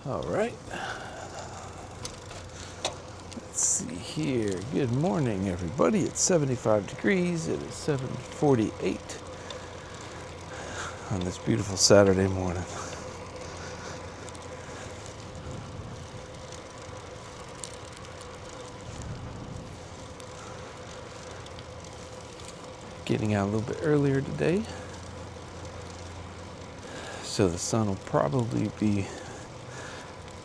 All right. Let's see here. Good morning, everybody. It's 75 degrees. It is 7:48 on this beautiful Saturday morning. Getting out a little bit earlier today, so the sun will probably be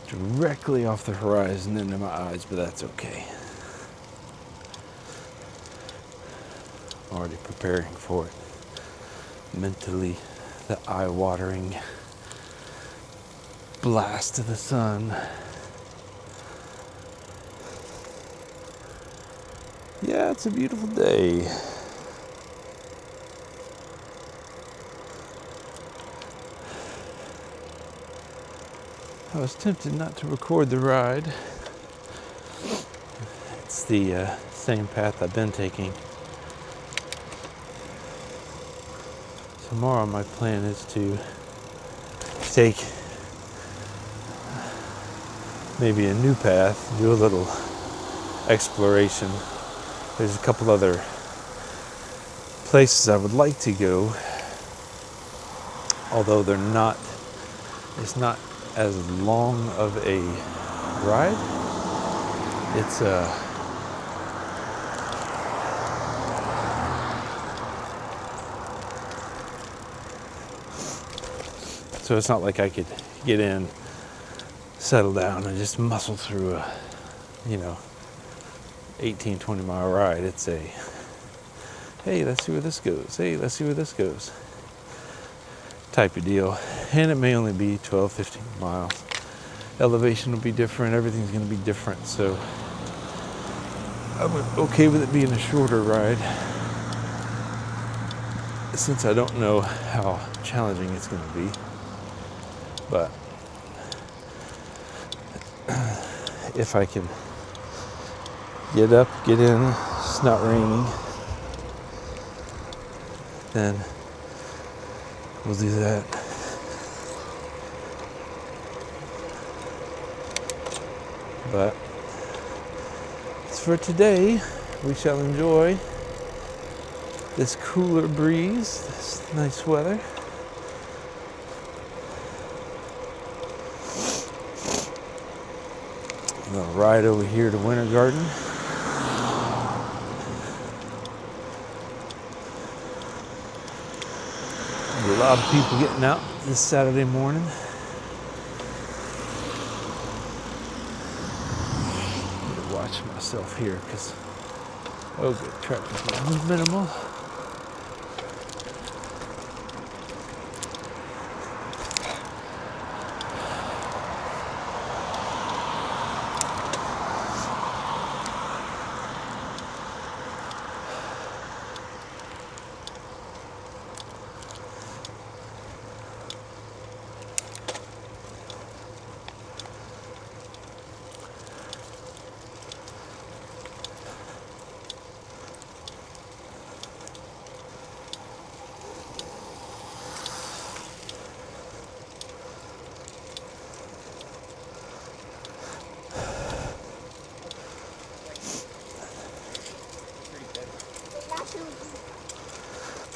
directly off the horizon into my eyes, but that's okay. I'm already preparing for it mentally. The eye-watering blast of the sun. Yeah, it's a beautiful day. I was tempted not to record the ride. It's the same path I've been taking. Tomorrow my plan is to take maybe a new path, do a little exploration. There's a couple other places I would like to go, although it's not as long of a ride. It's so it's not like I could get in, settle down, and just muscle through a 18-20 mile ride. It's a, hey, let's see where this goes. Hey, let's see where this goes type of deal. And it may only be 12-15 miles. Elevation will be different. Everything's going to be different. So I'm okay with it being a shorter ride, since I don't know how challenging it's going to be. But if I can get up, get in, it's not raining, then we'll do that. But as for today, we shall enjoy this cooler breeze, this nice weather. I'm gonna ride over here to Winter Garden. A lot of people getting out this Saturday morning. I'm gonna watch myself here because, oh good, traffic is minimal.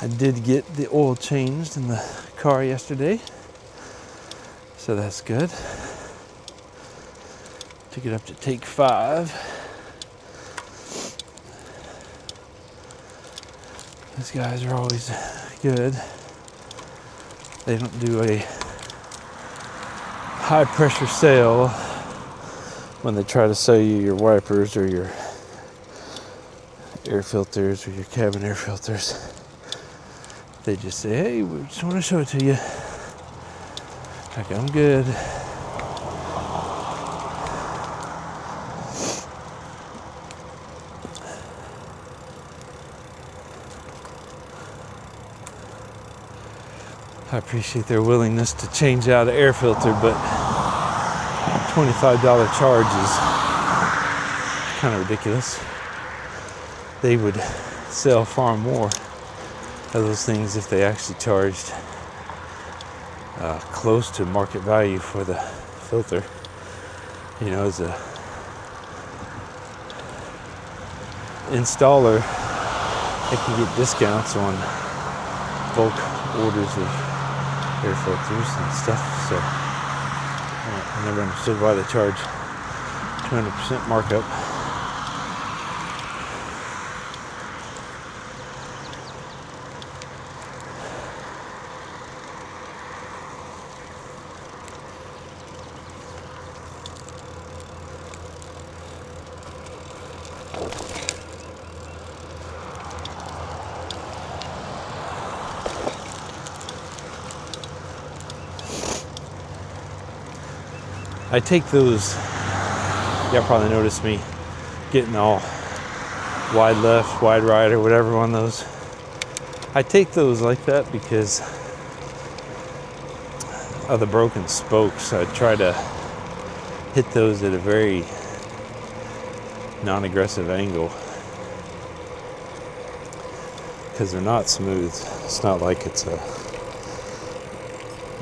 I did get the oil changed in the car yesterday, so that's good. Took it up to take 5. These guys are always good. They don't do a high pressure sale when they try to sell you your wipers or your air filters or your cabin air filters. They just say, hey, we just want to show it to you. Like, I'm good. I appreciate their willingness to change out an air filter, but $25 charge is kind of ridiculous. They would sell far more of those things if they actually charged close to market value for the filter. You know, as a installer, I can get discounts on bulk orders of air filters and stuff. So I never understood why they charge 200% markup. I take those, y'all probably noticed me getting all wide left, wide right, or whatever on those. I take those like that because of the broken spokes. I try to hit those at a very non-aggressive angle because they're not smooth. It's not like it's a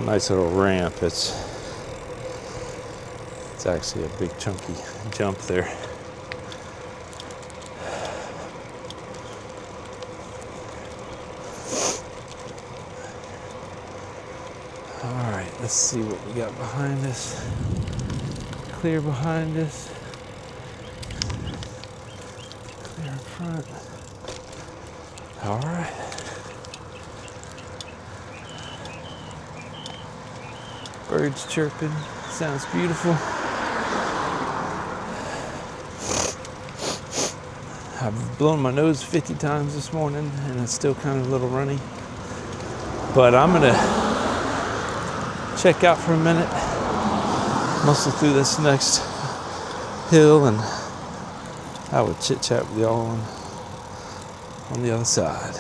nice little ramp. It's actually a big chunky jump there. All right, let's see what we got behind us. Clear behind us. Clear in front. All right. Birds chirping. Sounds beautiful. I've blown my nose 50 times this morning and it's still kind of a little runny. But I'm gonna check out for a minute, muscle through this next hill, and I will chit chat with y'all on the other side.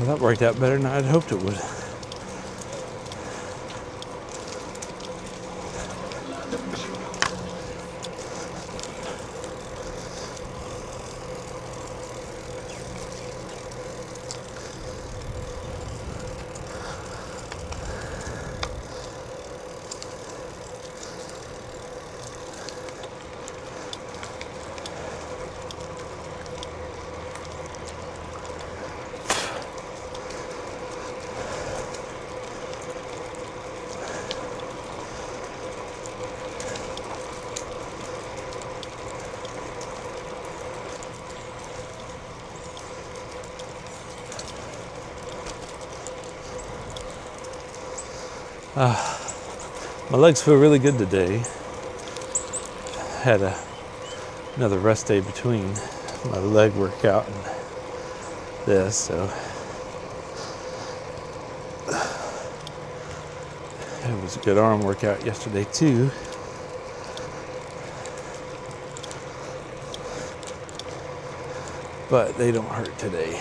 Well, that worked out better than I'd hoped it would. My legs feel really good today. Had another rest day between my leg workout and this, so it was a good arm workout yesterday too. But they don't hurt today.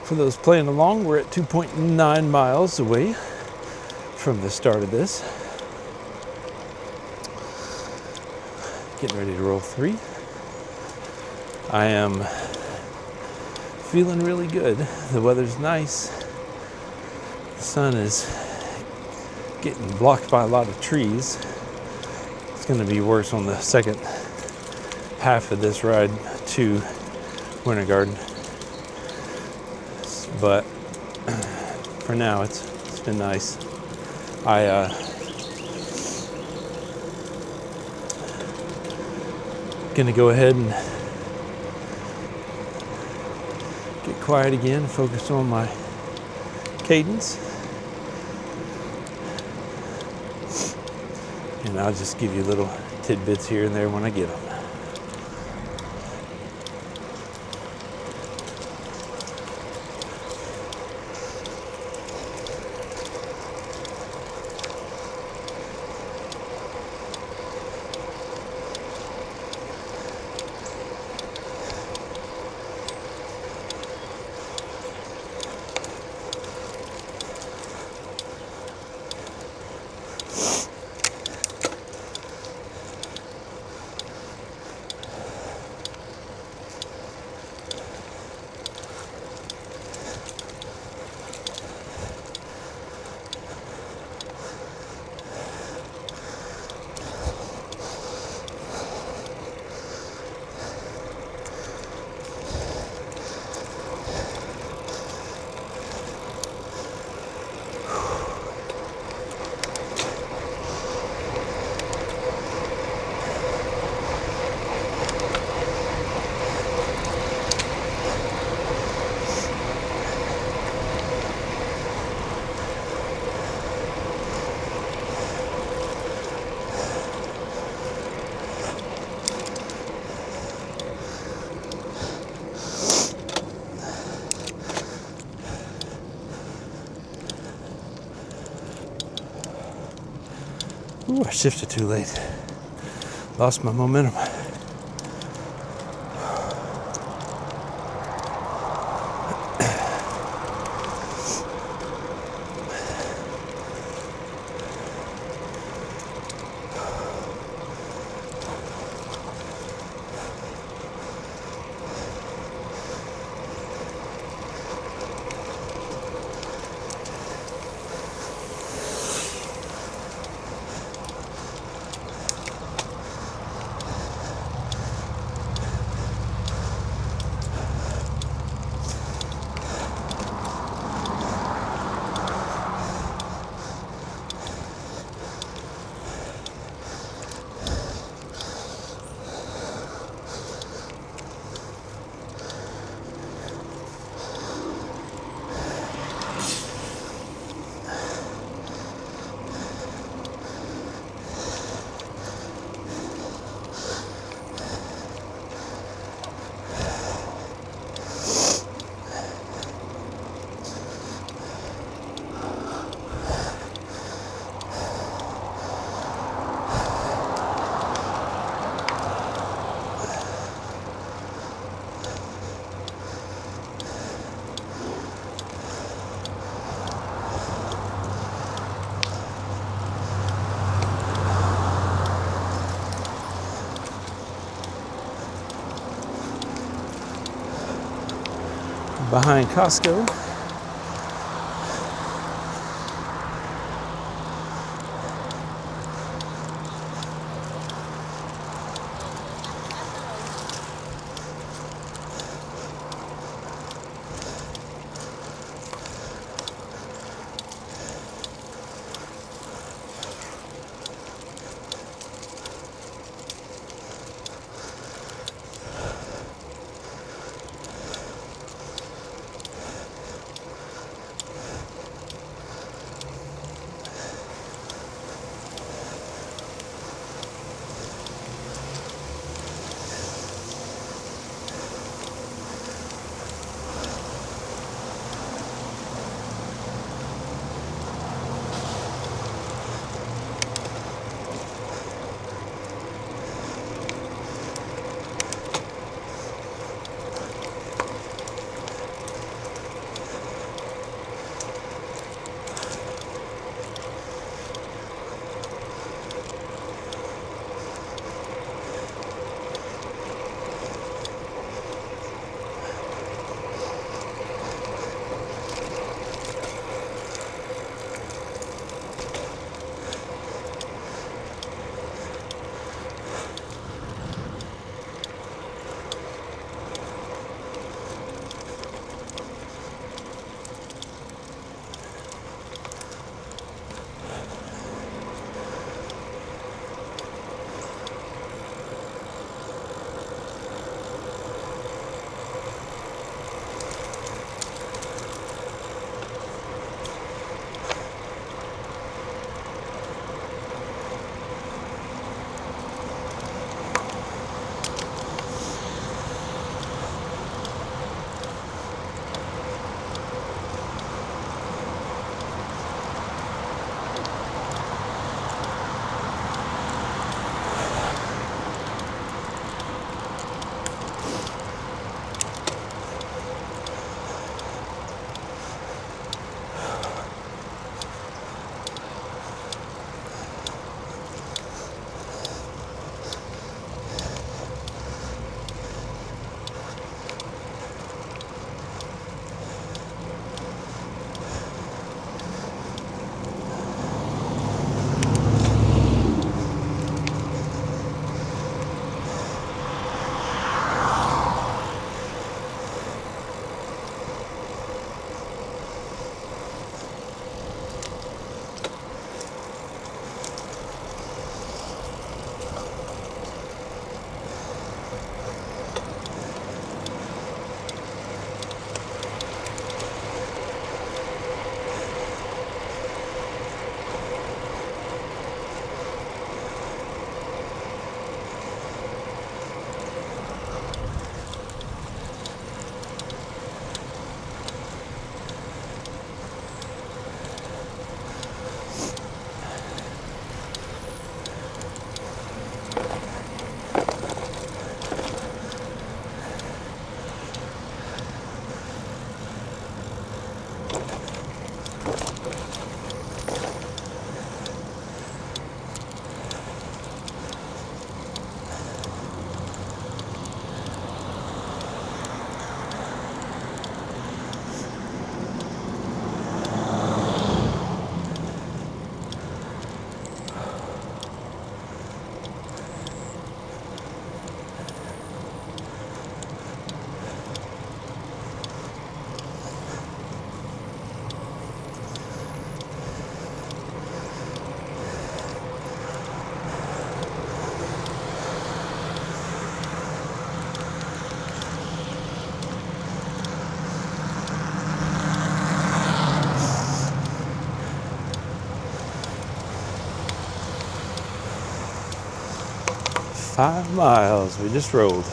For those playing along, we're at 2.9 miles away from the start of this. Getting ready to roll 3. I am feeling really good. The weather's nice. The sun is getting blocked by a lot of trees. It's going to be worse on the second half of this ride to Winter Garden. But for now, it's been nice. Gonna go ahead and get quiet again, focus on my cadence, and I'll just give you little tidbits here and there when I get them. Ooh, I shifted too late. Lost my momentum. behind Costco. .5 miles we just rolled.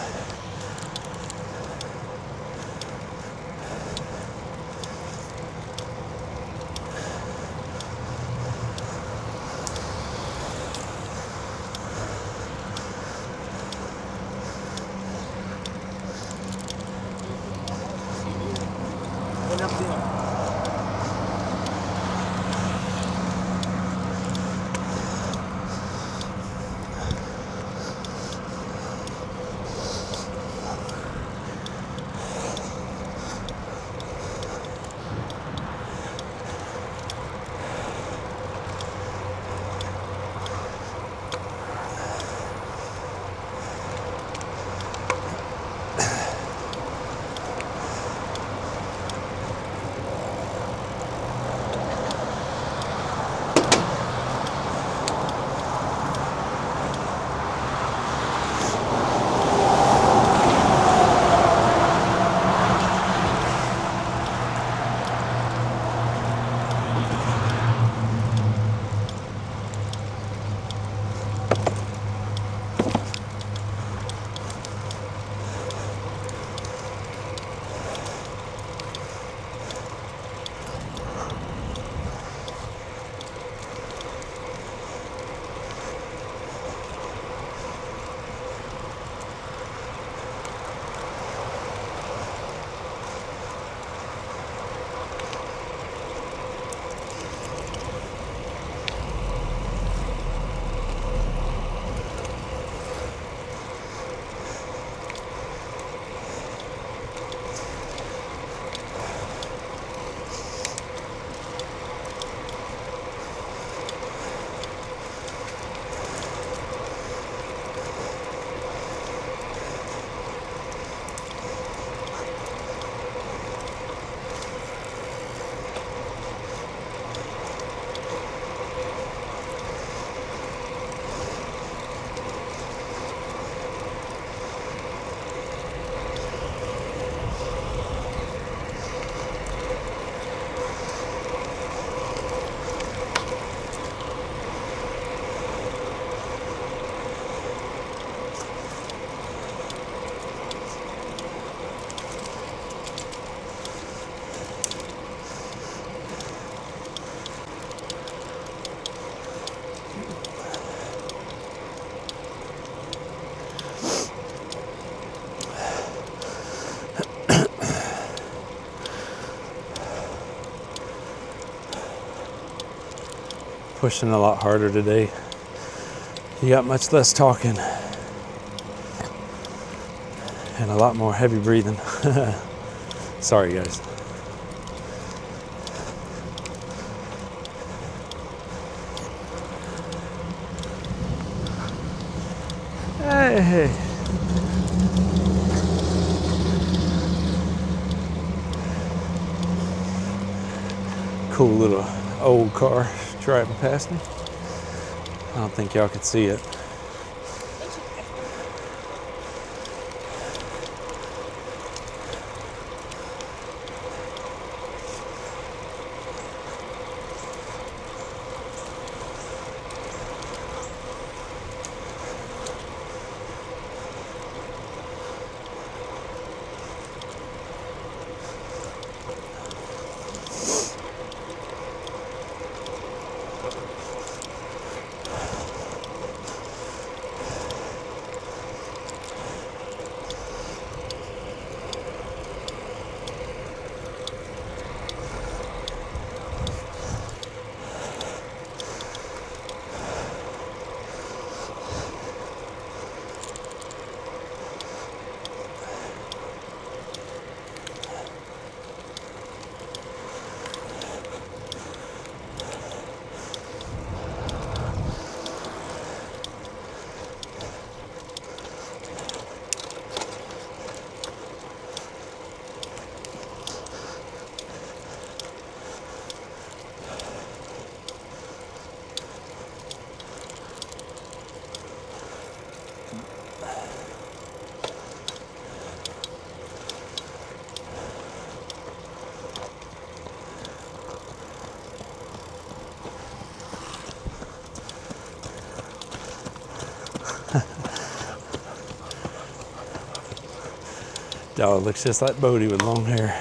pushing a lot harder today. You got much less talking and a lot more heavy breathing. Sorry, guys. Hey. Cool little old car driving past me. I don't think y'all can see it. Dog looks just like Bodie with long hair.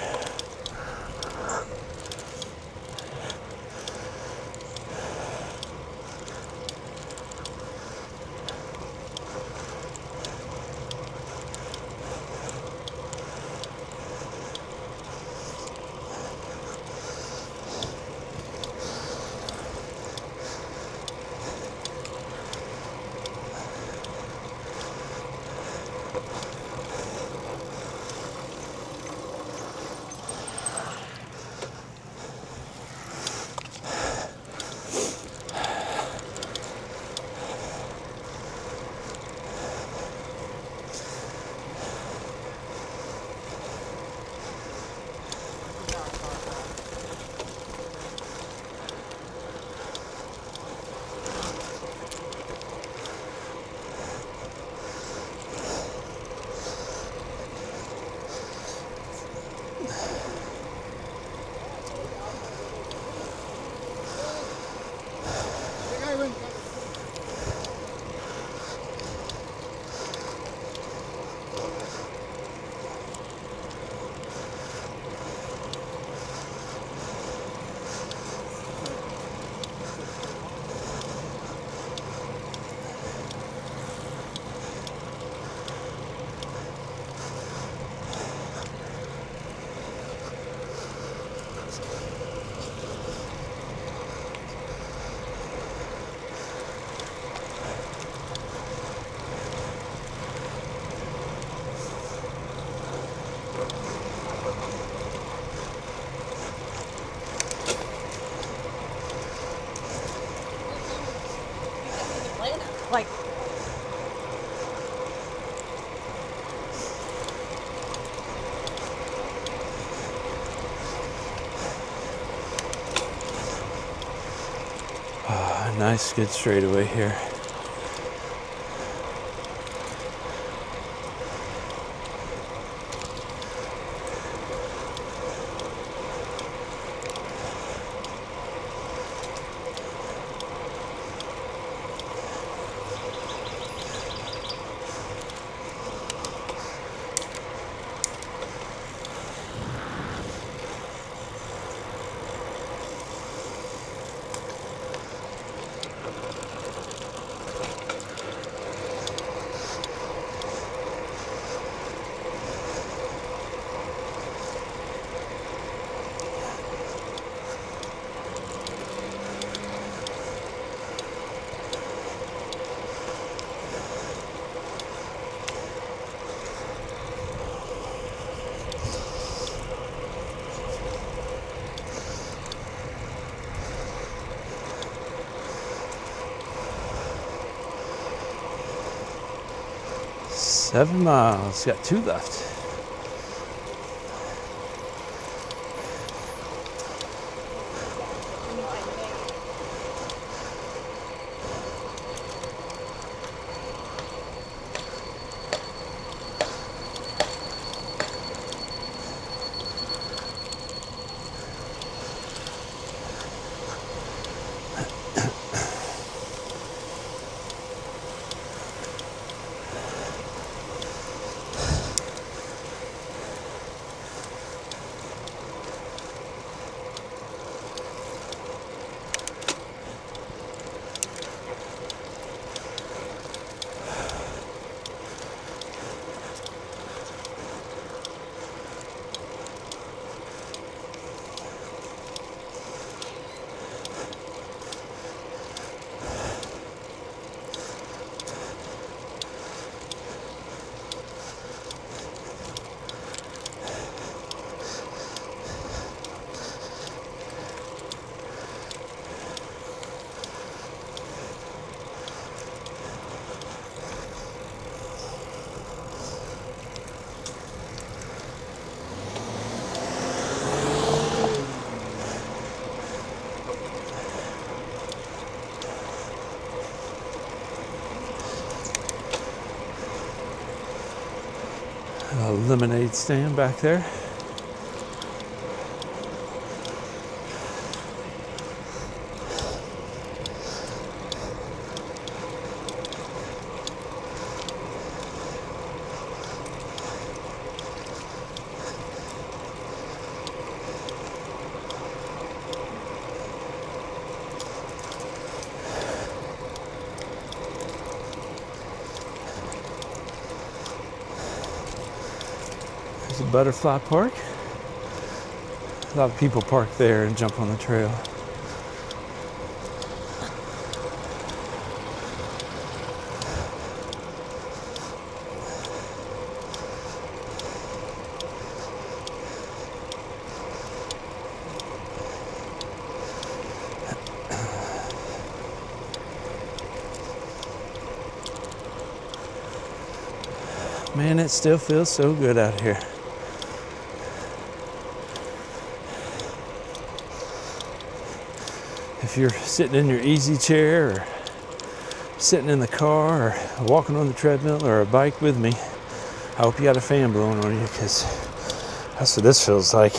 Like, Nice, good straightaway here. 7 miles, got 2 left. A lemonade stand back there. There's a butterfly park. A lot of people park there and jump on the trail. Man, it still feels so good out here. If you're sitting in your easy chair or sitting in the car or walking on the treadmill or a bike with me, I hope you got a fan blowing on you, because that's what this feels like.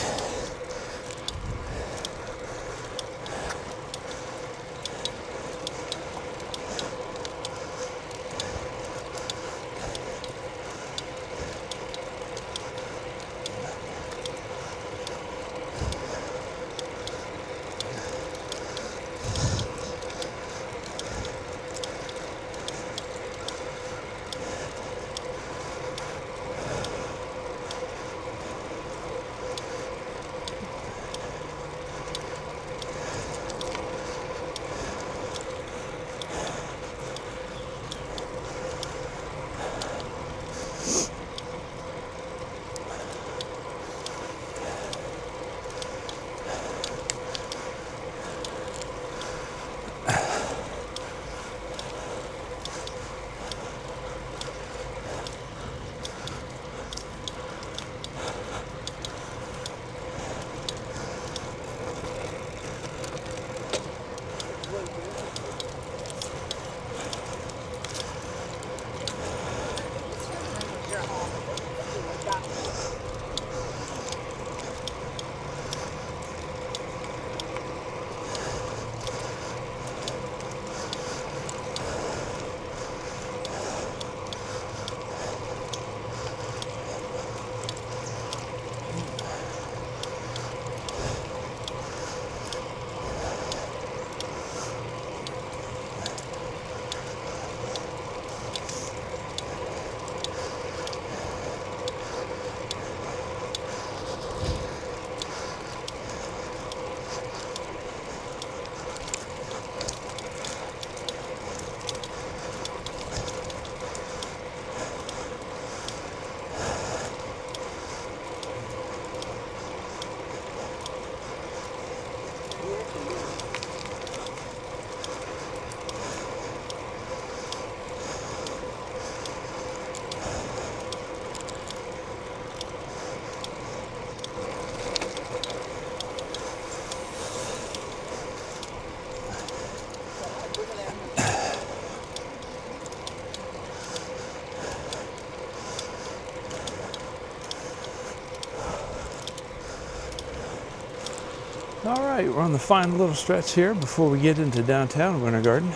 right, we're on the final little stretch here before we get into downtown Winter Garden.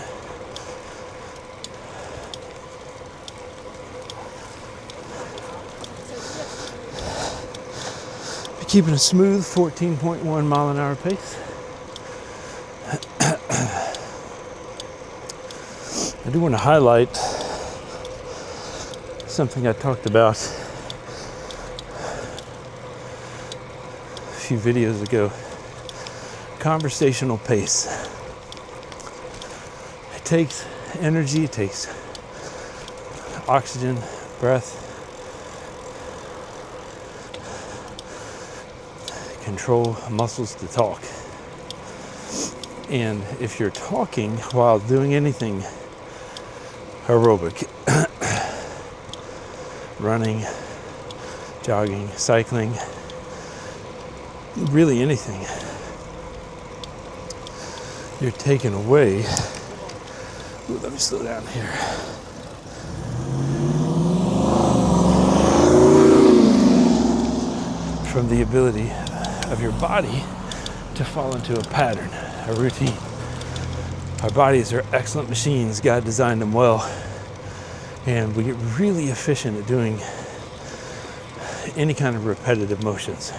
Keeping a smooth 14.1 mile an hour pace. I do want to highlight something I talked about a few videos ago. Conversational pace. It takes energy, it takes oxygen, breath, control muscles to talk. And if you're talking while doing anything aerobic, running, jogging, cycling, really anything, you're taken away. Ooh, let me slow down here. From the ability of your body to fall into a pattern, a routine. Our bodies are excellent machines. God designed them well. And we get really efficient at doing any kind of repetitive motions.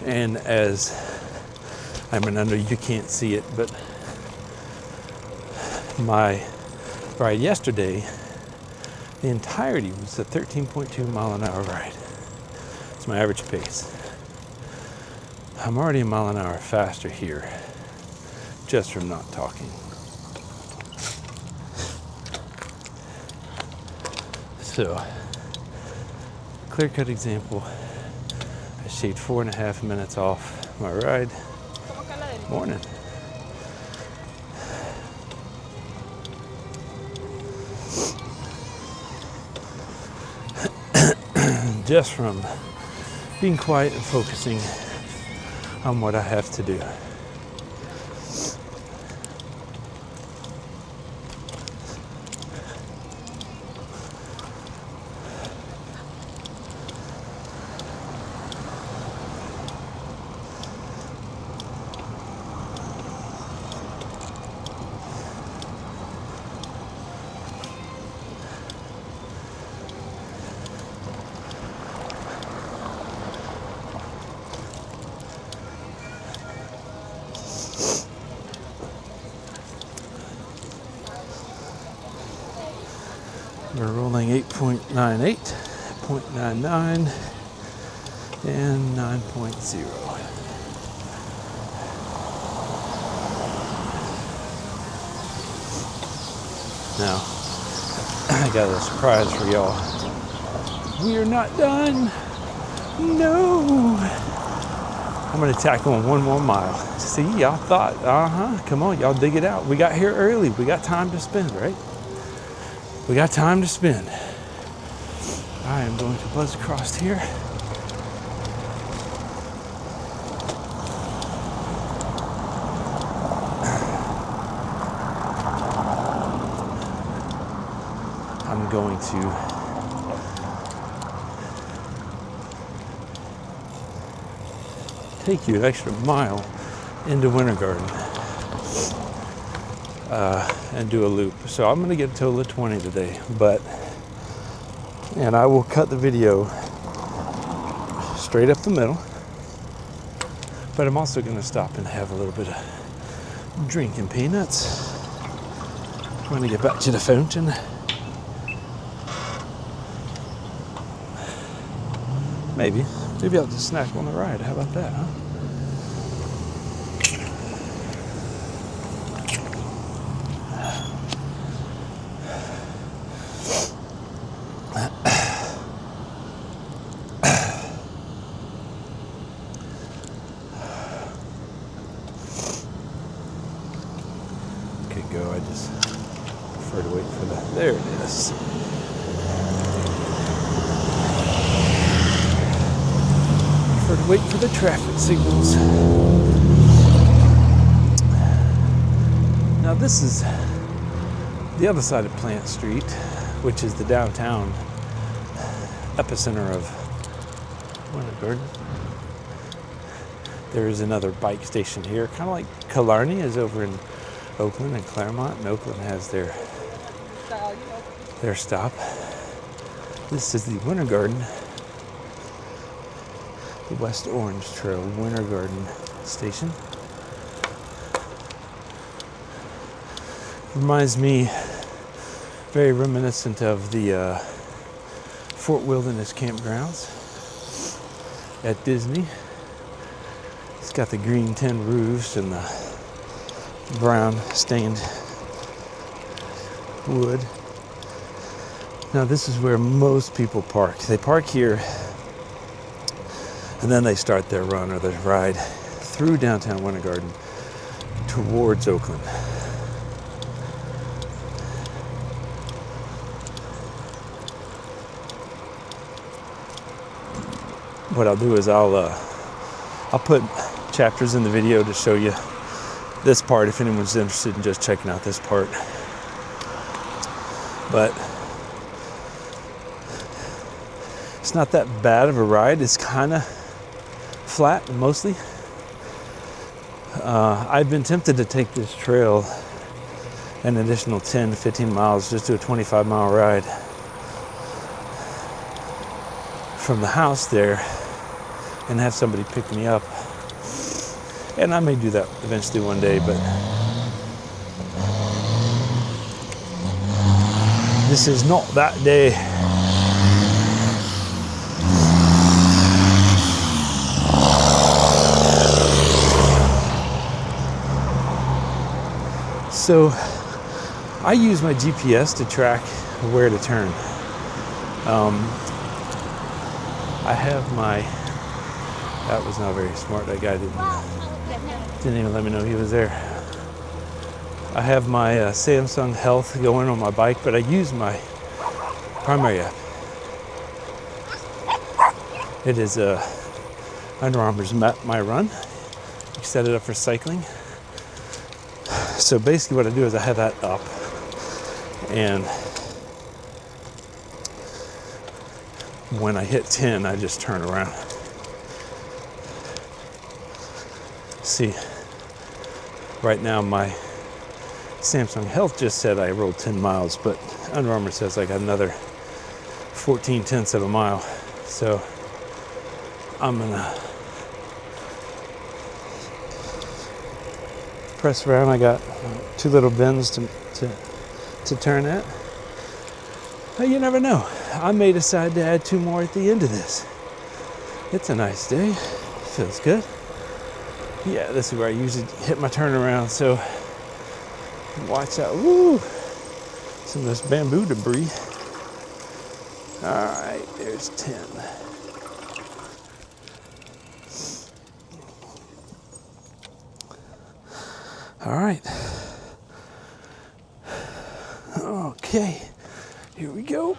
And as, I know you can't see it, but my ride yesterday, the entirety was a 13.2 mile an hour ride. It's my average pace. I'm already a mile an hour faster here, just from not talking. So, clear-cut example. I shaved 4.5 minutes off my ride. Morning. Just from being quiet and focusing on what I have to do. We're rolling 8.98, 0.99, and 9.0. Now, I got a surprise for y'all. We are not done. No. I'm gonna tack on 1 more mile. See, y'all thought, come on, y'all dig it out. We got here early. We got time to spend, right? We got time to spend. I am going to buzz across here. I'm going to take you an extra mile into Winter Garden. And do a loop. So I'm going to get a total of 20 today, and I will cut the video straight up the middle, but I'm also going to stop and have a little bit of drink and peanuts. I'm going to get back to the fountain. Maybe I'll just snack on the ride. How about that, huh? Go. I just prefer to wait for the, there it is. Prefer to wait for the traffic signals. Now this is the other side of Plant Street, which is the downtown epicenter of Winter Garden. There is another bike station here, kind of like Killarney is over in Oakland, and Clermont, and Oakland has their stop. This is the Winter Garden, the West Orange Trail Winter Garden station. Reminds me, very reminiscent of the Fort Wilderness campgrounds at Disney. It's got the green tin roofs and the brown stained wood. Now this is where most people park. They park here and then they start their run or their ride through downtown Winter Garden towards Oakland. What I'll do is I'll put chapters in the video to show you this part if anyone's interested in just checking out this part. But it's not that bad of a ride. It's kind of flat mostly. I've been tempted to take this trail an additional 10 to 15 miles, just do a 25-mile ride from the house there and have somebody pick me up. And I may do that eventually one day, but this is not that day. So I use my GPS to track where to turn. I have my, that was not very smart, that guy didn't even let me know he was there. I have my Samsung Health going on my bike, but I use my primary app. It is Under Armour's Map My Run. You set it up for cycling. So basically what I do is I have that up, and when I hit 10, I just turn around. See, right now my Samsung Health just said I rolled 10 miles, but Under Armour says I got another 14/10 of a mile. So I'm gonna press around. I got two little bends to turn at. But you never know. I may decide to add two more at the end of this. It's a nice day. Feels good. Yeah, this is where I usually hit my turnaround, so watch out. Woo! Some of this bamboo debris. All right, there's 10. All right. Okay, here we go.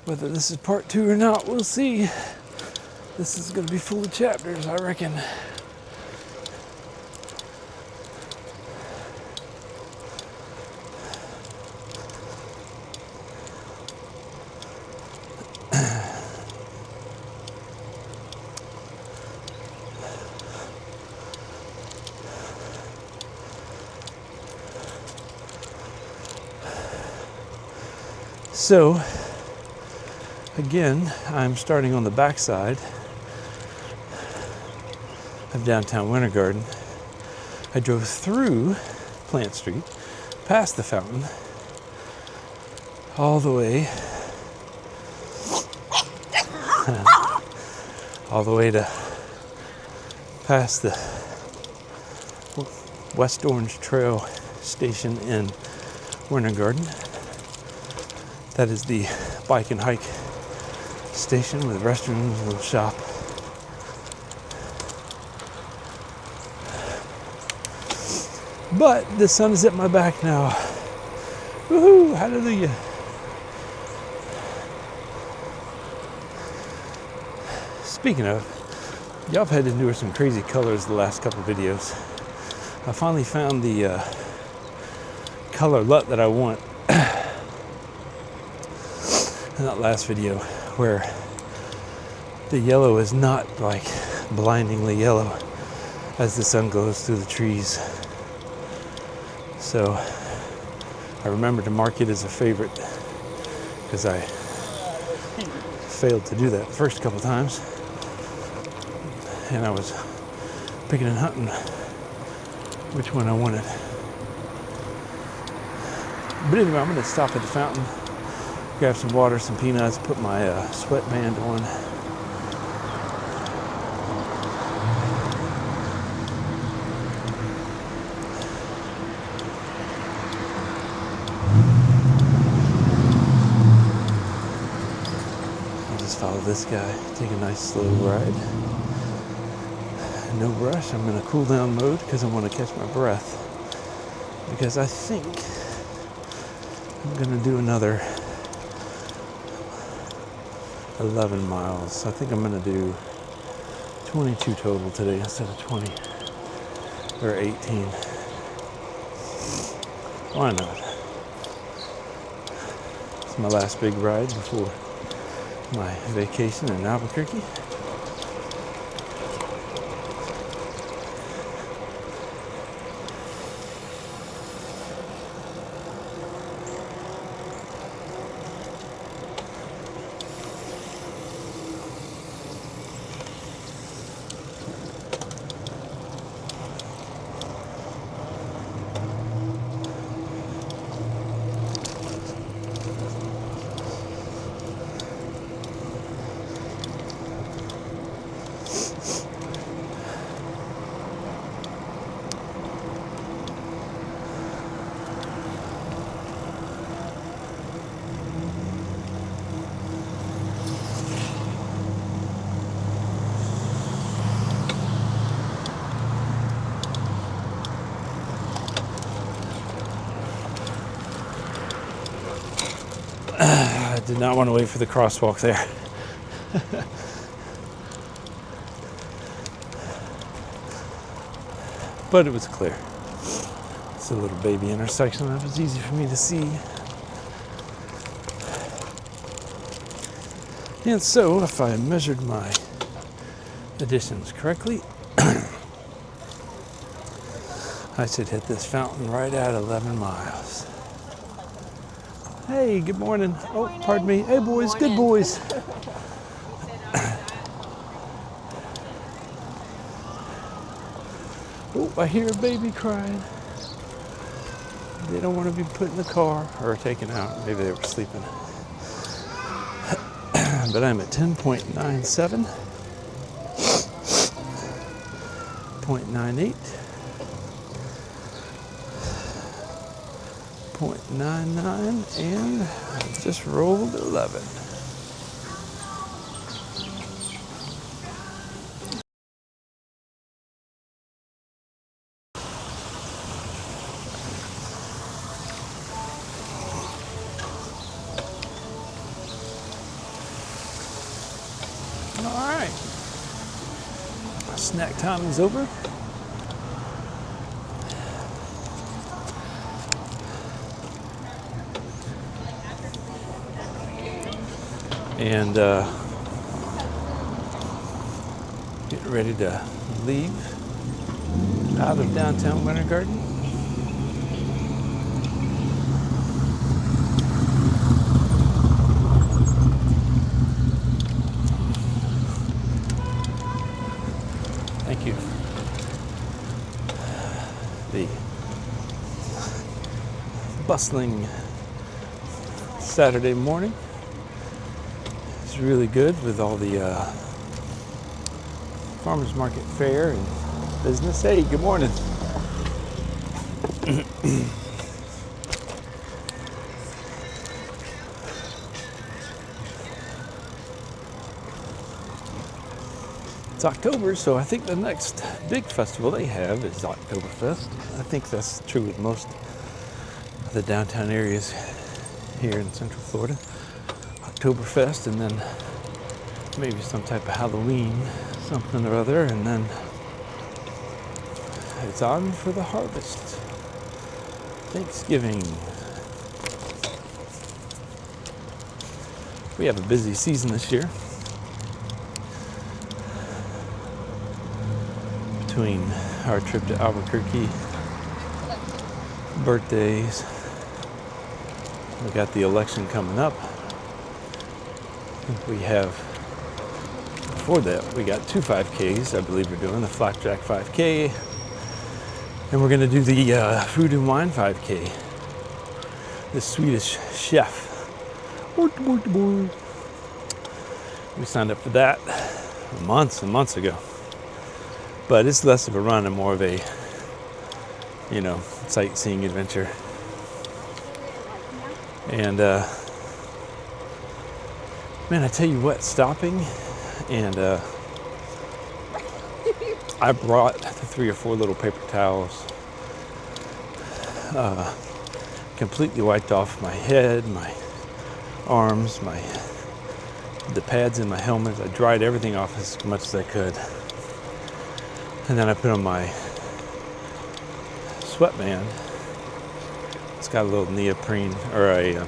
Whether this is part 2 or not, we'll see. This is going to be full of chapters, I reckon. So, again, I'm starting on the backside of downtown Winter Garden. I drove through Plant Street, past the fountain, all the way to past the West Orange Trail station in Winter Garden. That is the bike and hike station with restrooms, a little shop. But the sun is at my back now. Woohoo! Hallelujah! Speaking of, y'all have had to endure some crazy colors the last couple videos. I finally found the color LUT that I want. In that last video, where the yellow is not like blindingly yellow as the sun goes through the trees. So I remember to mark it as a favorite because I failed to do that the first couple times. And I was picking and hunting which one I wanted. But anyway, I'm gonna stop at the fountain, grab some water, some peanuts, put my sweatband on. I'll just follow this guy, take a nice slow ride. No rush, I'm in a cool down mode because I want to catch my breath. Because I think I'm going to do another 11 miles. I think I'm going to do 22 total today instead of 20 or 18. Why not? It's my last big ride before my vacation in Albuquerque. I did not want to wait for the crosswalk there. But it was clear. It's a little baby intersection that was easy for me to see. And so, if I measured my additions correctly, I should hit this fountain right at 11 miles. Hey, good morning. Oh, pardon me. Hey, boys. Good boys. Oh, I hear a baby crying. They don't want to be put in the car or taken out. Maybe they were sleeping. But I'm at 10.97, 0.98, 0.99, and I just rolled 11. All right, snack time is over. And getting ready to leave out of downtown Winter Garden. Thank you. The bustling Saturday morning. It's really good with all the farmers market fair and business. Hey, good morning. It's October, so I think the next big festival they have is Oktoberfest. I think that's true with most of the downtown areas here in Central Florida. Oktoberfest, and then maybe some type of Halloween, something or other, and then it's on for the harvest. Thanksgiving. We have a busy season this year. between our trip to Albuquerque, birthdays. We got the election coming up. We have, before that, we got 2 5Ks, I believe we're doing the Flapjack 5K. And we're gonna do the Food and Wine 5K. The Swedish chef. We signed up for that months and months ago. But it's less of a run and more of a, you know, sightseeing adventure. And man, I tell you what, stopping and I brought the 3 or 4 little paper towels. Completely wiped off my head, my arms, the pads in my helmet. I dried everything off as much as I could. And then I put on my sweatband. It's got a little neoprene or a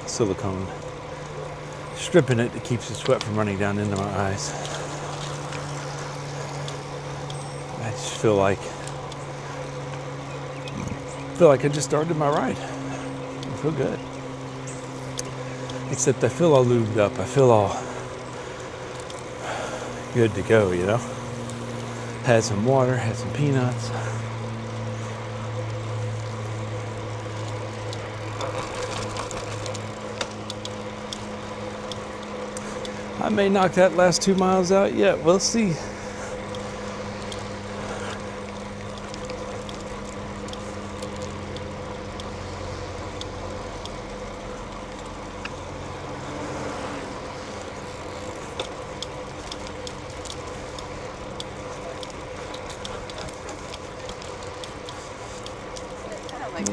silicone strip in it that keeps the sweat from running down into my eyes. I just feel like I just started my ride. I feel good. Except I feel all lubed up. I feel all good to go, you know? Had some water, had some peanuts. I may knock that last 2 miles out yet. We'll see.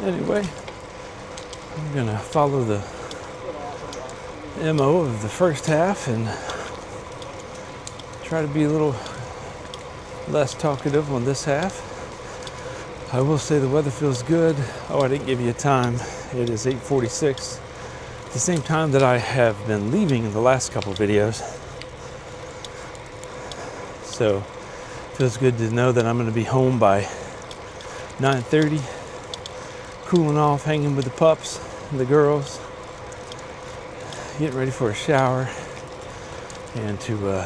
Anyway, I'm gonna follow the MO of the first half and try to be a little less talkative on this half. I will say the weather feels good. Oh, I didn't give you a time. It is 8:46. The same time that I have been leaving in the last couple of videos. So it feels good to know that I'm gonna be home by 9:30. Cooling off, hanging with the pups and the girls, getting ready for a shower, and to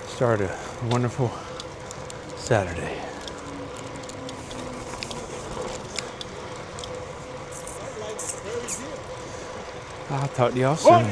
start a wonderful Saturday. I'll talk to y'all soon.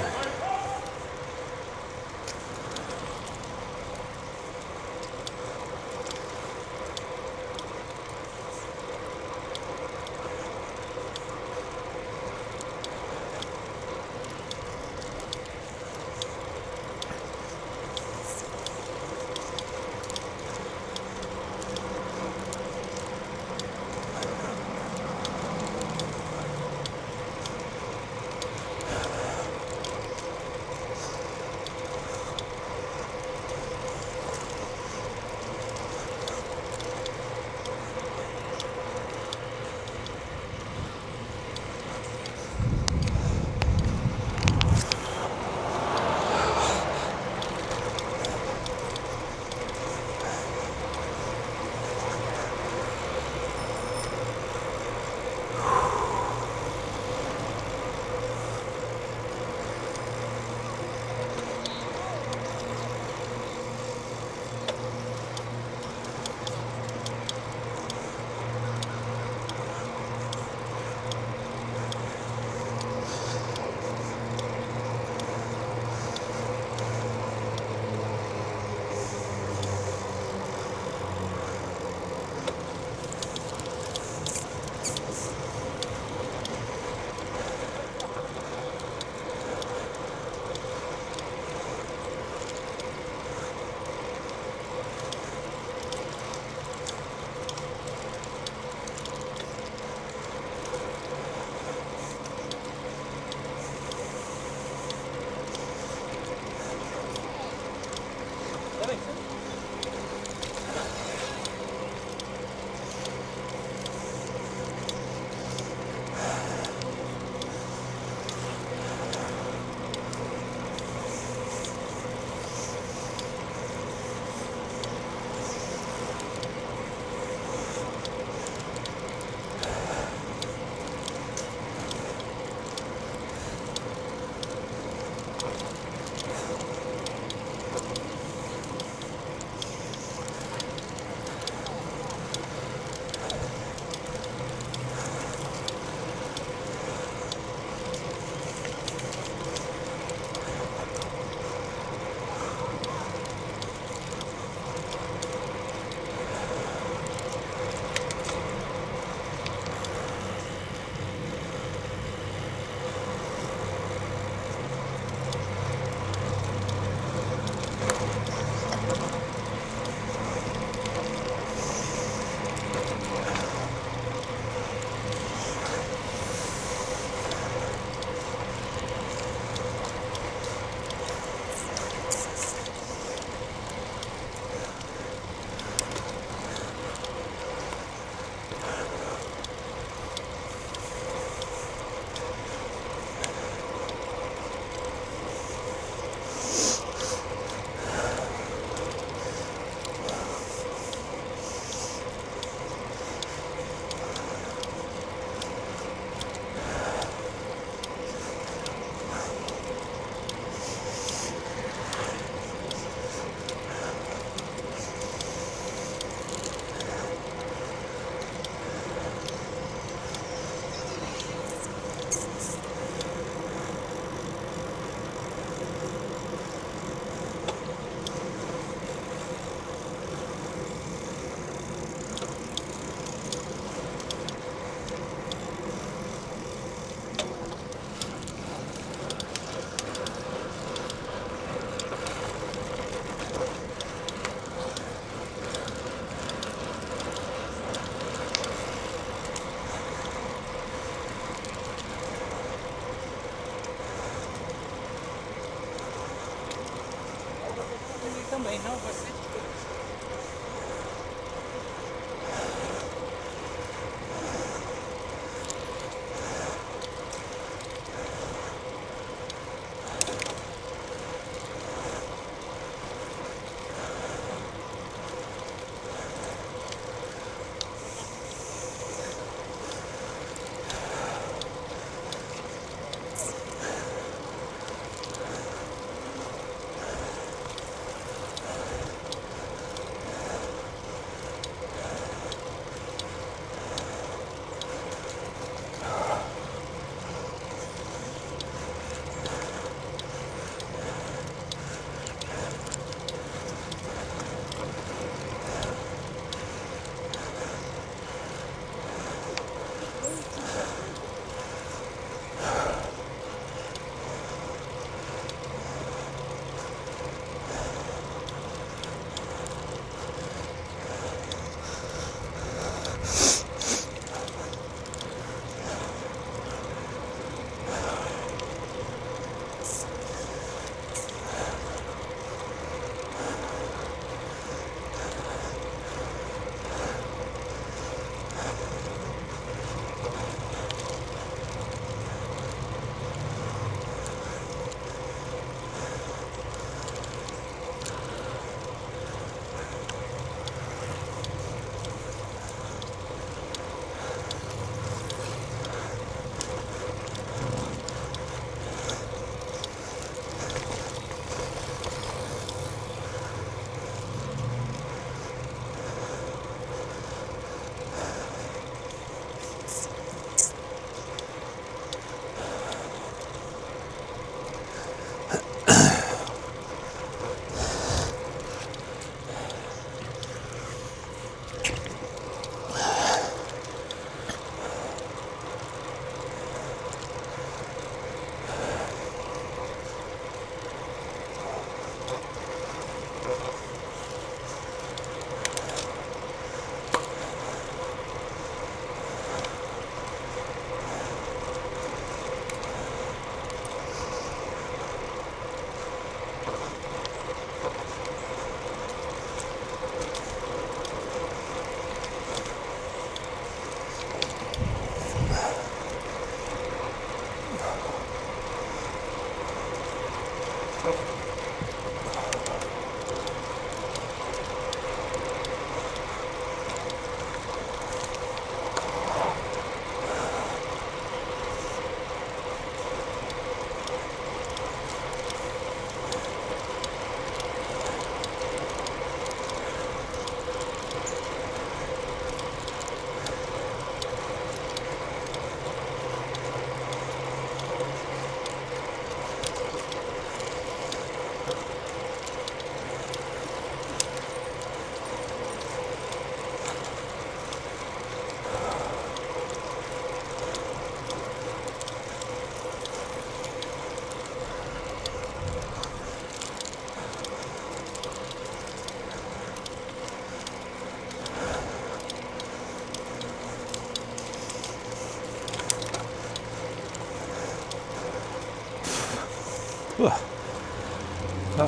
About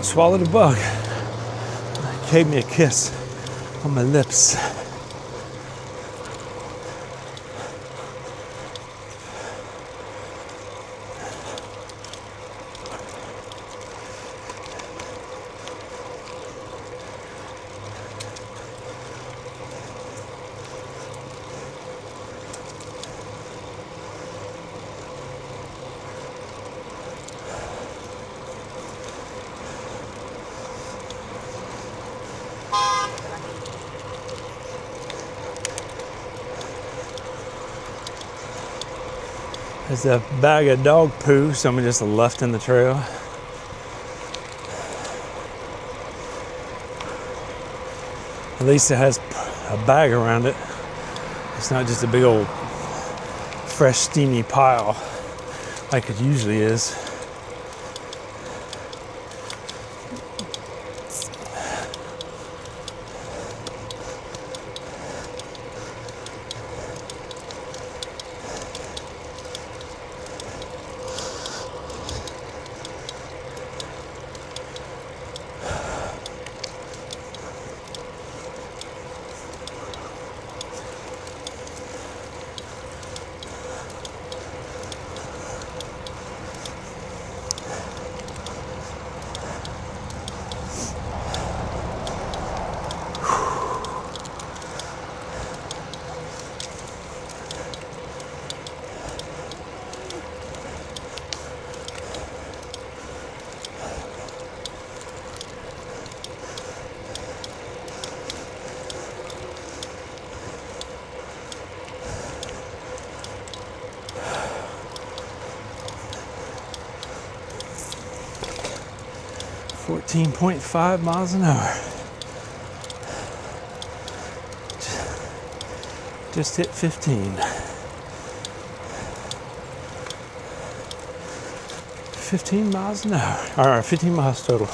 swallowed a bug. Gave me a kiss on my lips. There's a bag of dog poo someone just left in the trail. At least it has a bag around it. It's not just a big old fresh steamy pile like it usually is. 14.5 miles an hour. Just hit 15. 15 miles an hour. All right, 15 miles total.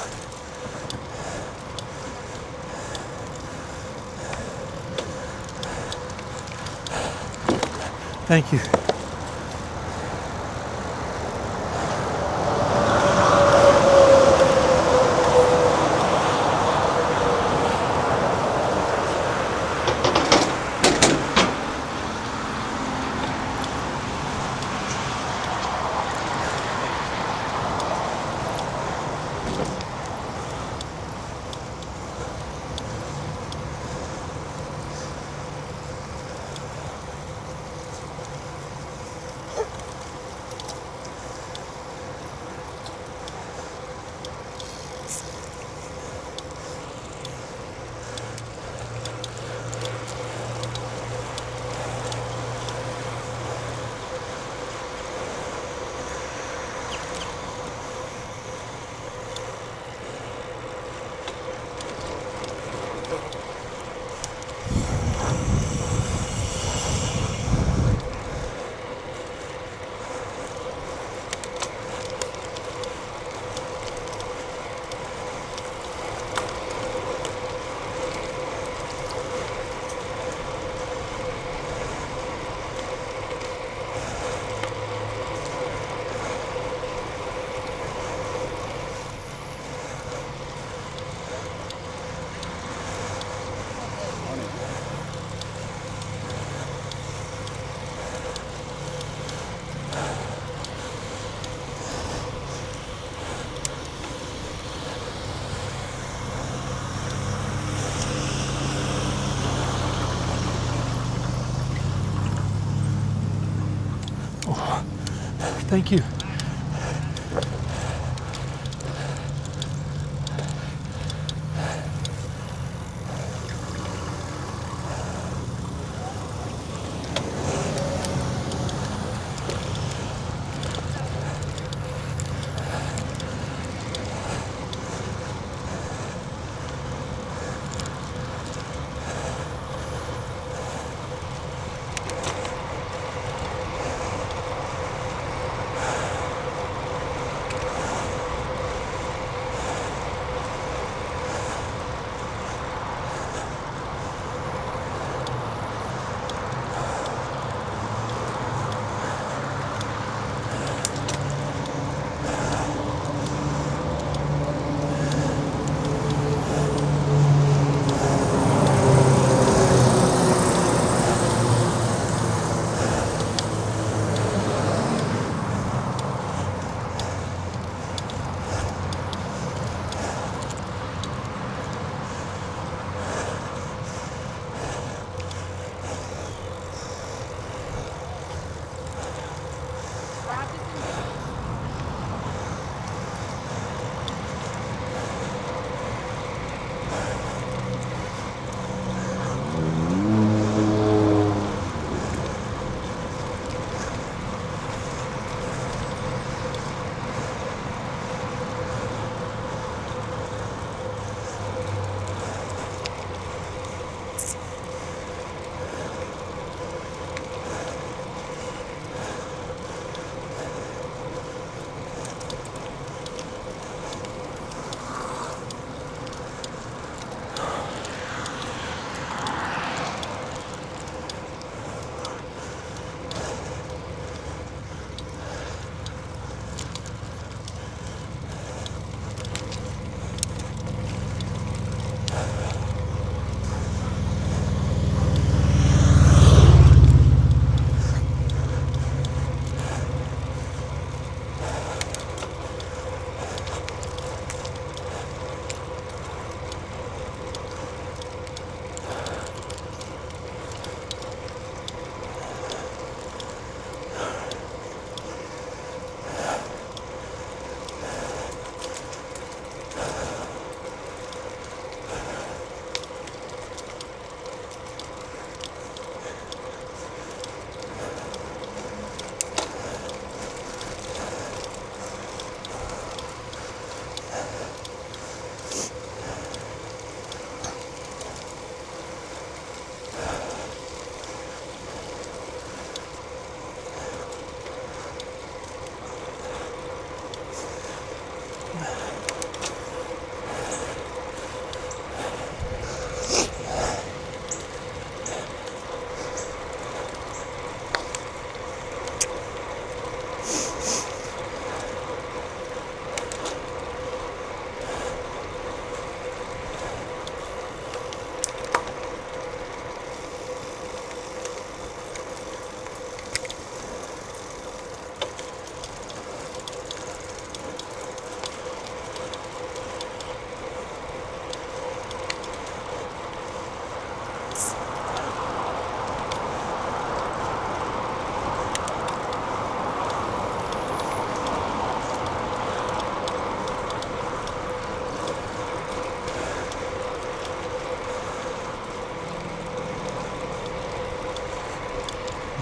Thank you. Thank you.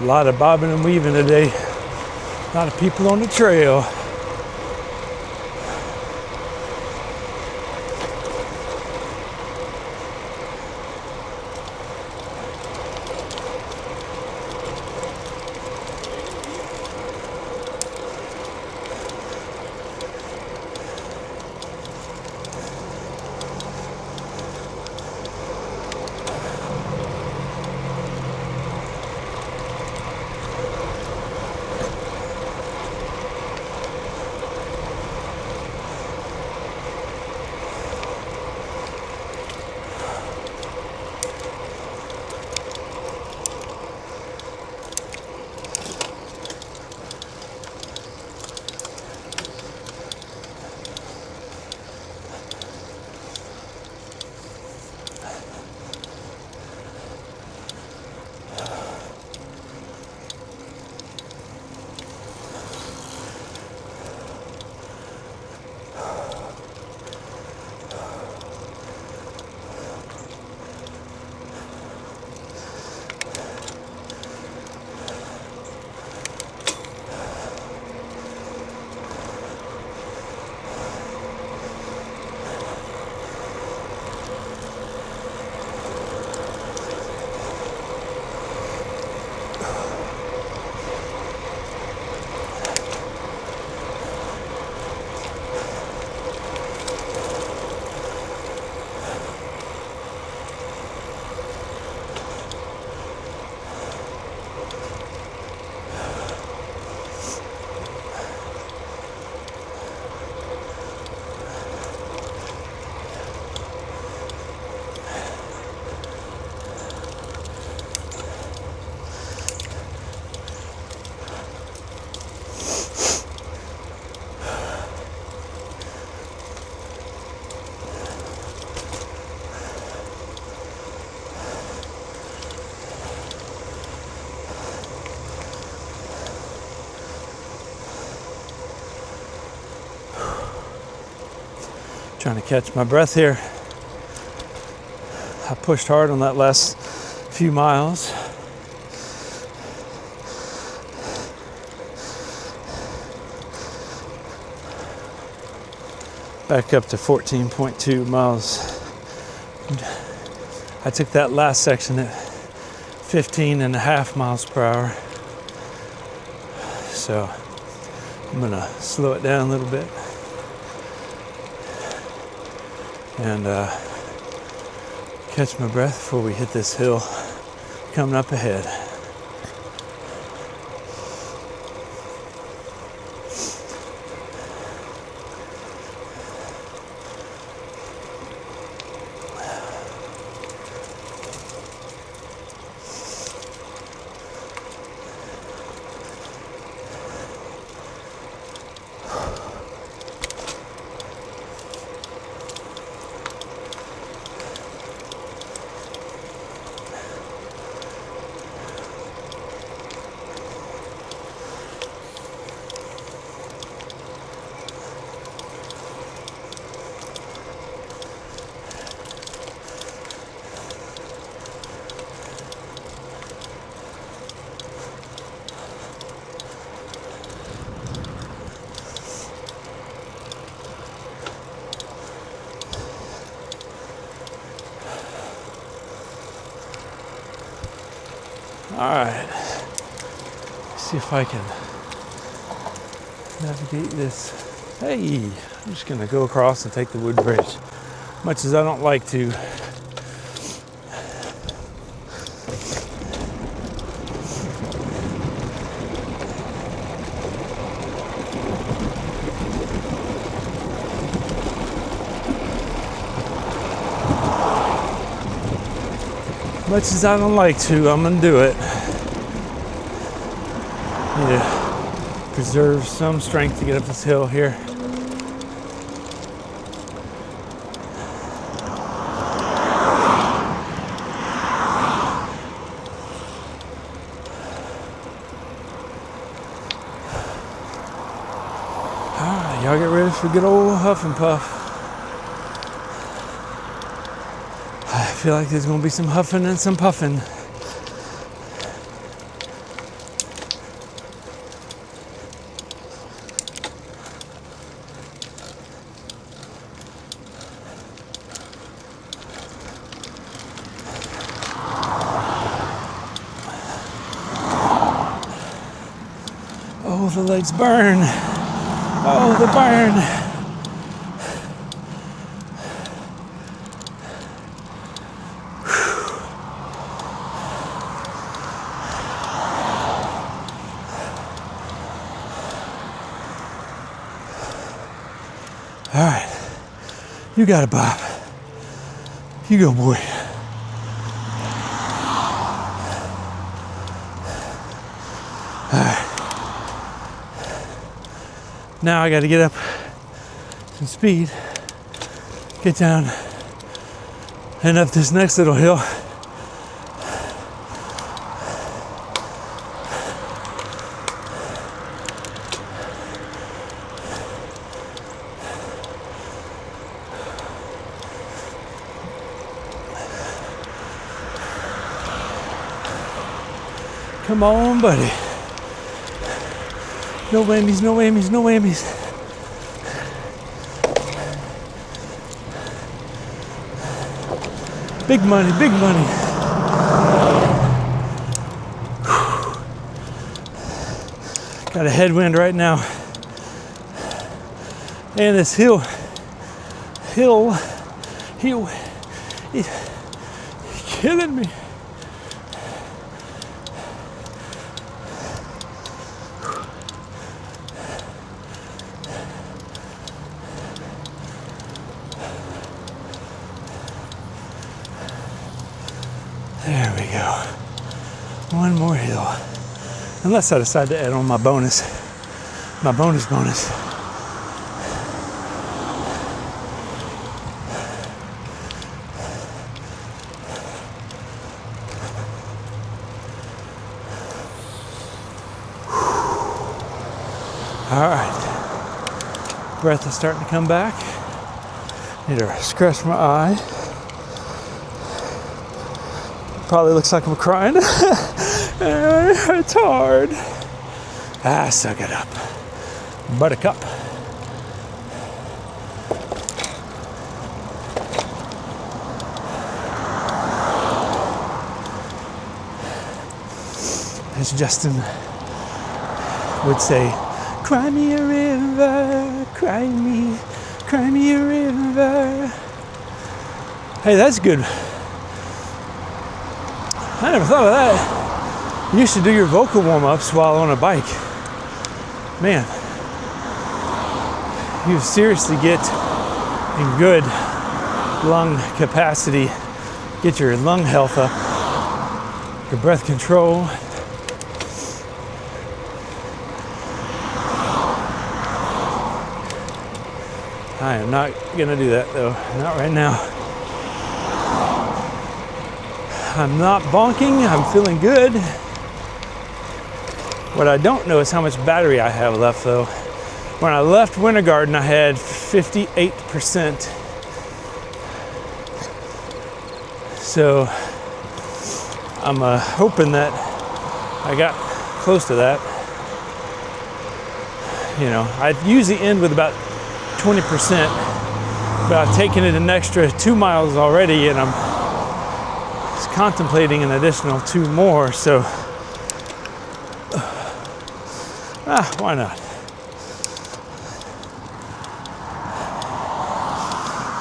A lot of bobbing and weaving today. A lot of people on the trail. Trying to catch my breath here. I pushed hard on that last few miles. Back up to 14.2 miles. I took that last section at 15.5 miles per hour. So I'm gonna slow it down a little bit and catch my breath before we hit this hill coming up ahead. All right, let's see if I can navigate this. Hey, I'm just gonna go across and take the wood bridge. Much as I don't like to. Much as I don't like to, I'm gonna do it. Need to preserve some strength to get up this hill here. Alright, y'all get ready for good old huffNpuff. I feel like there's gonna be some huffing and some puffing. Oh, the legs burn. Oh, the burn. All right, you got it, Bob. You go, boy. All right. Now I got to get up some speed, get down and up this next little hill. Come on, buddy. No whammies, no whammies, no whammies. Big money, big money. Got a headwind right now. And this hill is killing me. There we go. One more hill. Unless I decide to add on my bonus. My bonus. All right. Breath is starting to come back. Need to scratch my eye. Probably looks like I'm crying. It's hard. Suck it up. Buttercup. As Justin would say, cry me a river, cry me a river. Hey, that's good. I never thought of that. You should do your vocal warm-ups while on a bike. Man, you seriously get in good lung capacity, get your lung health up, your breath control. I am not gonna do that though, not right now. I'm not bonking, I'm feeling good. What I don't know is how much battery I have left though. When I left Winter Garden, I had 58%. So I'm hoping that I got close to that. You know, I usually end with about 20%, but I've taken it an extra 2 miles already and I'm contemplating an additional 2 more, so why not?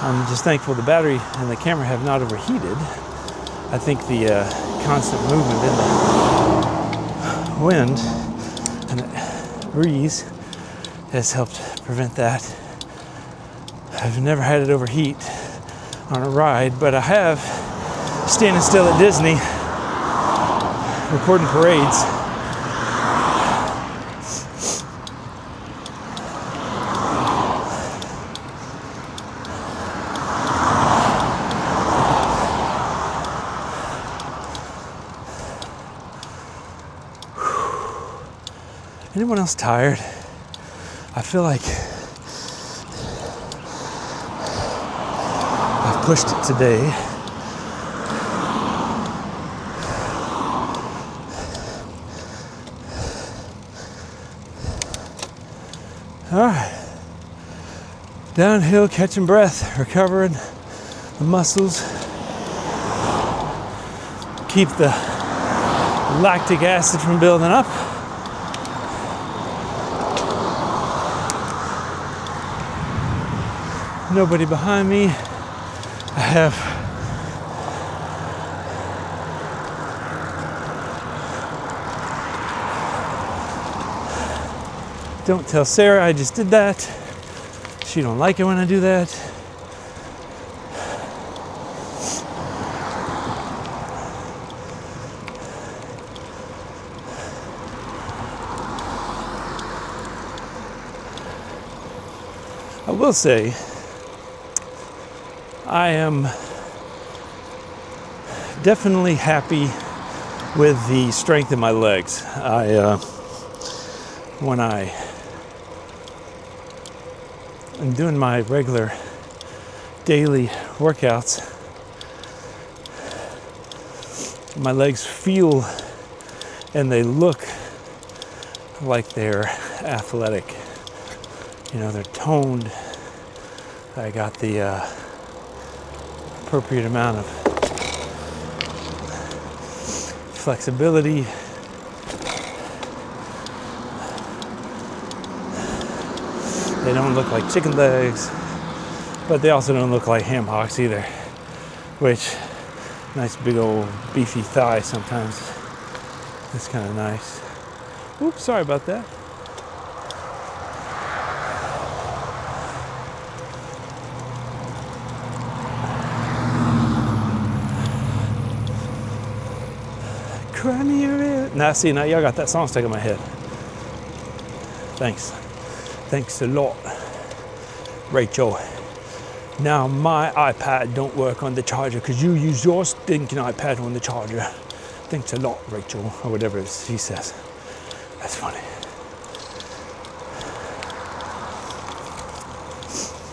I'm just thankful the battery and the camera have not overheated. I think the constant movement in the wind and the breeze has helped prevent that. I've never had it overheat on a ride, but I have standing still at Disney, recording parades. Anyone else tired? I feel like I've pushed it today. All right, downhill, catching breath, recovering the muscles, keep the lactic acid from building up. Nobody behind me. I have don't tell Sarah I just did that. She don't like it when I do that. I will say I am definitely happy with the strength in my legs. When I am doing my regular daily workouts, my legs feel and they look like they're athletic. You know, they're toned. I got the appropriate amount of flexibility. They don't look like chicken legs, but they also don't look like ham hocks either, which nice big old beefy thigh sometimes. That's kind of nice. Oops, sorry about that. Cry me a river. Now, see, now y'all got that song stuck in my head. Thanks. Thanks a lot, Rachel. Now my iPad don't work on the charger because you use your stinking iPad on the charger. Thanks a lot, Rachel, or whatever she says. That's funny.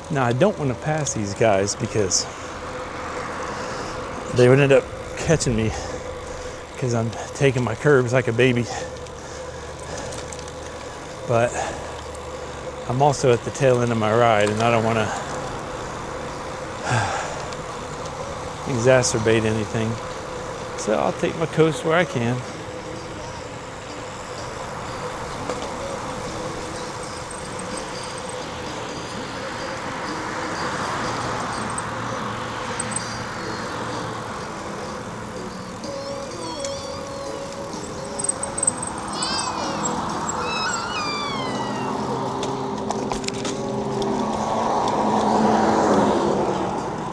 Now I don't want to pass these guys because they would end up catching me because I'm taking my curves like a baby. But I'm also at the tail end of my ride and I don't want to exacerbate anything. So I'll take my coast where I can.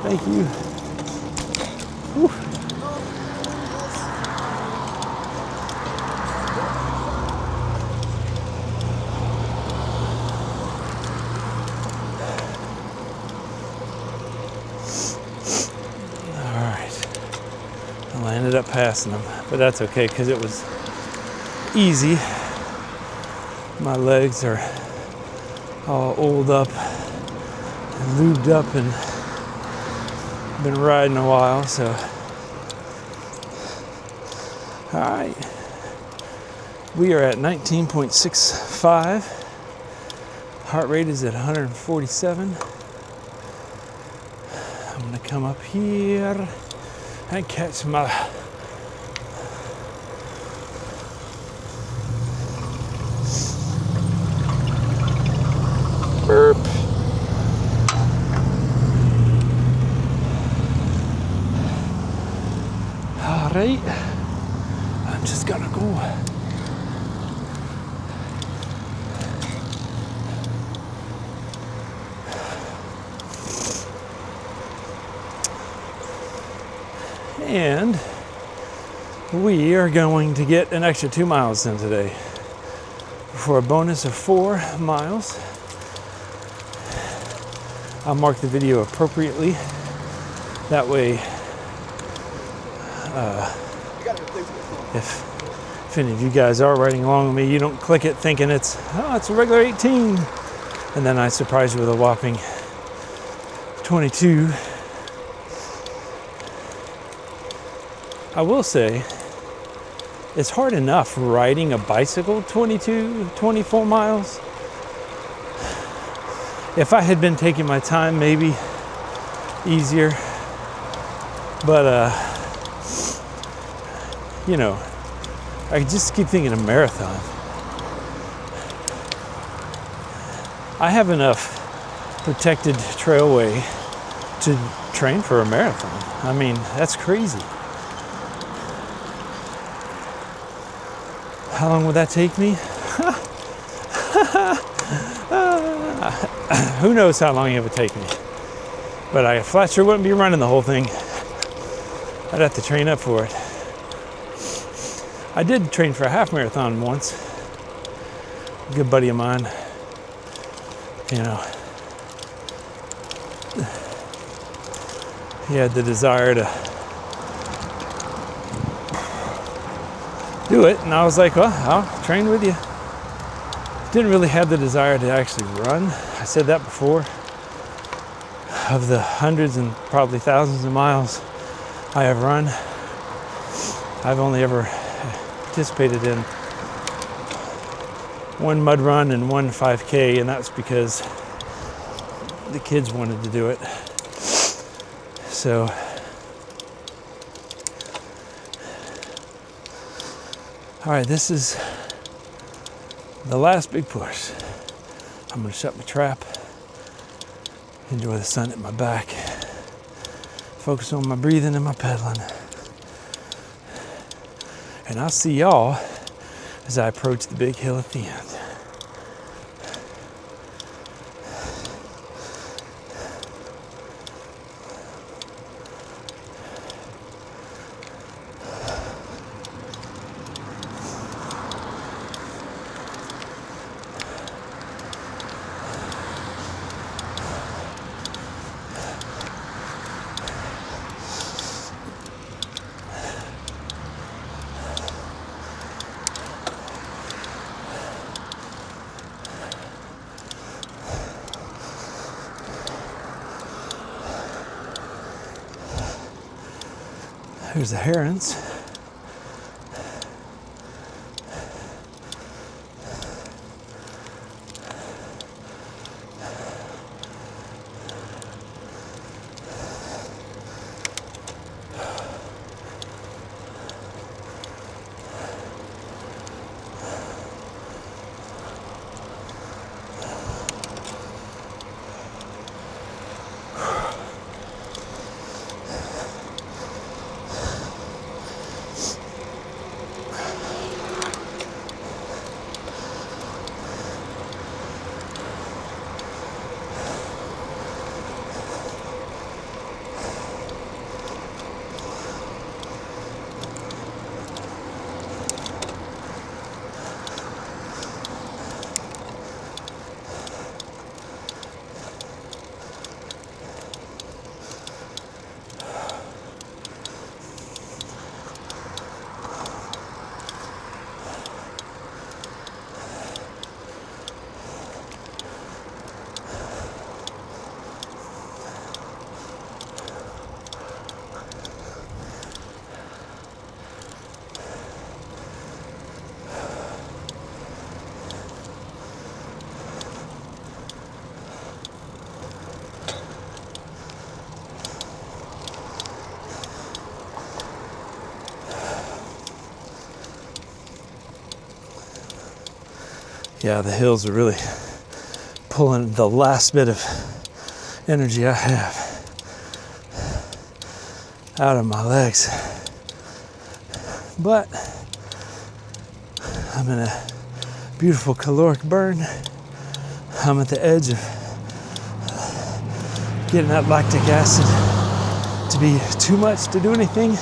Thank you. Whew. All right. Well, I ended up passing them, but that's okay because it was easy. My legs are all oiled up and lubed up and been riding a while, so. All right. We are at 19.65. Heart rate is at 147. I'm gonna come up here and catch my burp. All right, I'm just gonna go. And we are going to get an extra 2 miles in today for a bonus of 4 miles. I'll mark the video appropriately. That way, if any of you guys are riding along with me, you don't click it thinking it's a regular 18. And then I surprise you with a whopping 22. I will say, it's hard enough riding a bicycle 22, 24 miles. If I had been taking my time, maybe easier. But, you know, I just keep thinking of marathon. I have enough protected trailway to train for a marathon. I mean, that's crazy. How long would that take me? Who knows how long it would take me. But I flat sure wouldn't be running the whole thing. I'd have to train up for it. I did train for a half marathon once. A good buddy of mine, you know, he had the desire to do it, and I was like, well, I'll train with you. Didn't really have the desire to actually run. I said that before. Of the hundreds and probably thousands of miles I have run, I've only ever participated in one mud run and one 5K, and that's because the kids wanted to do it. So all right, this is the last big push. I'm gonna shut my trap, enjoy the sun at my back, focus on my breathing and my pedaling. And I'll see y'all as I approach the big hill at the end. Here's the herons. Yeah, the hills are really pulling the last bit of energy I have out of my legs. But I'm in a beautiful caloric burn. I'm at the edge of getting that lactic acid to be too much to do anything.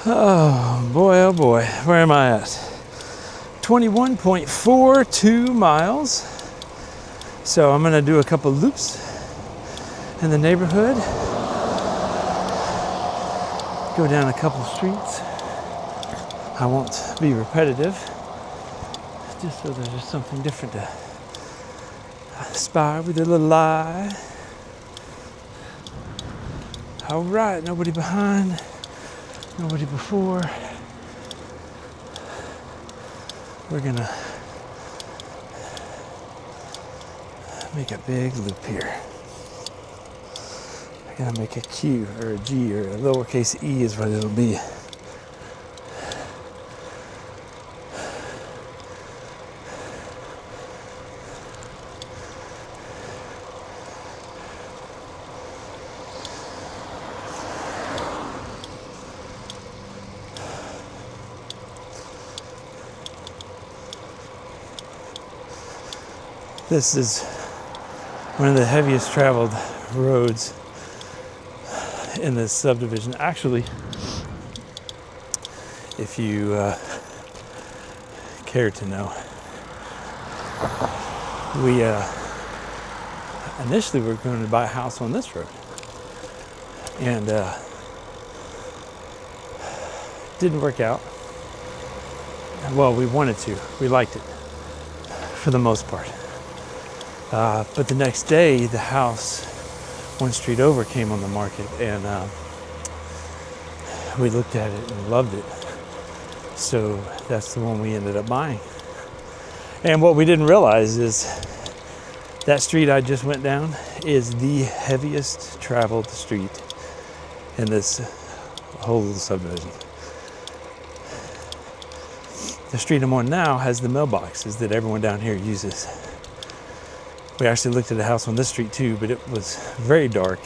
Oh boy, where am I at? 21.42 miles. So I'm gonna do a couple loops in the neighborhood, go down a couple streets. I won't be repetitive, just so there's just something different to spy with a little eye. All right, nobody behind, nobody before. We're gonna make a big loop here. I gotta make a Q or a G or a lowercase e is what it'll be. This is one of the heaviest traveled roads in this subdivision. Actually, if you care to know, we initially were going to buy a house on this road, and didn't work out. Well, we wanted to. We liked it for the most part. But the next day, the house one street over came on the market, and we looked at it and loved it. So that's the one we ended up buying. And what we didn't realize is that street I just went down is the heaviest traveled street in this whole little subdivision. The street I'm on now has the mailboxes that everyone down here uses. We actually looked at a house on this street too, but it was very dark.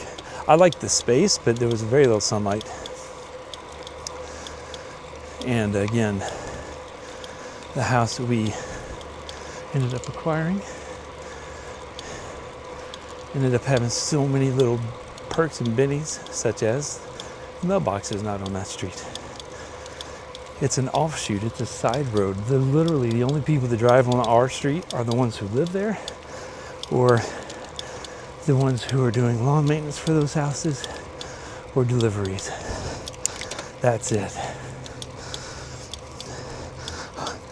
I liked the space, but there was very little sunlight. And again, the house that we ended up acquiring ended up having so many little perks and bennies, such as the mailbox is not on that street. It's an offshoot, it's a side road. Literally the only people that drive on our street are the ones who live there, or the ones who are doing lawn maintenance for those houses, or deliveries. That's it.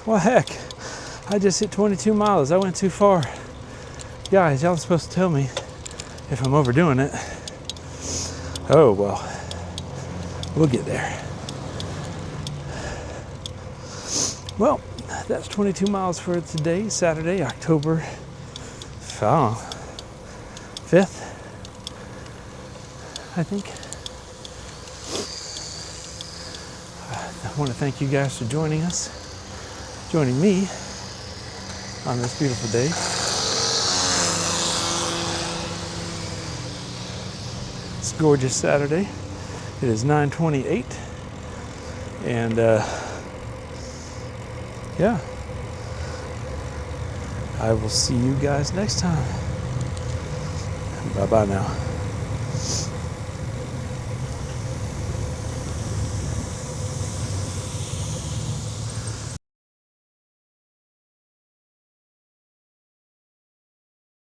Well, heck, I just hit 22 miles. I went too far. Guys, y'all are supposed to tell me if I'm overdoing it. Oh, well, we'll get there. Well, that's 22 miles for today, Saturday, October 5th, I think. I want to thank you guys for joining me on this beautiful day. It's a gorgeous Saturday. It is 9:28, and yeah. I will see you guys next time. Bye-bye now.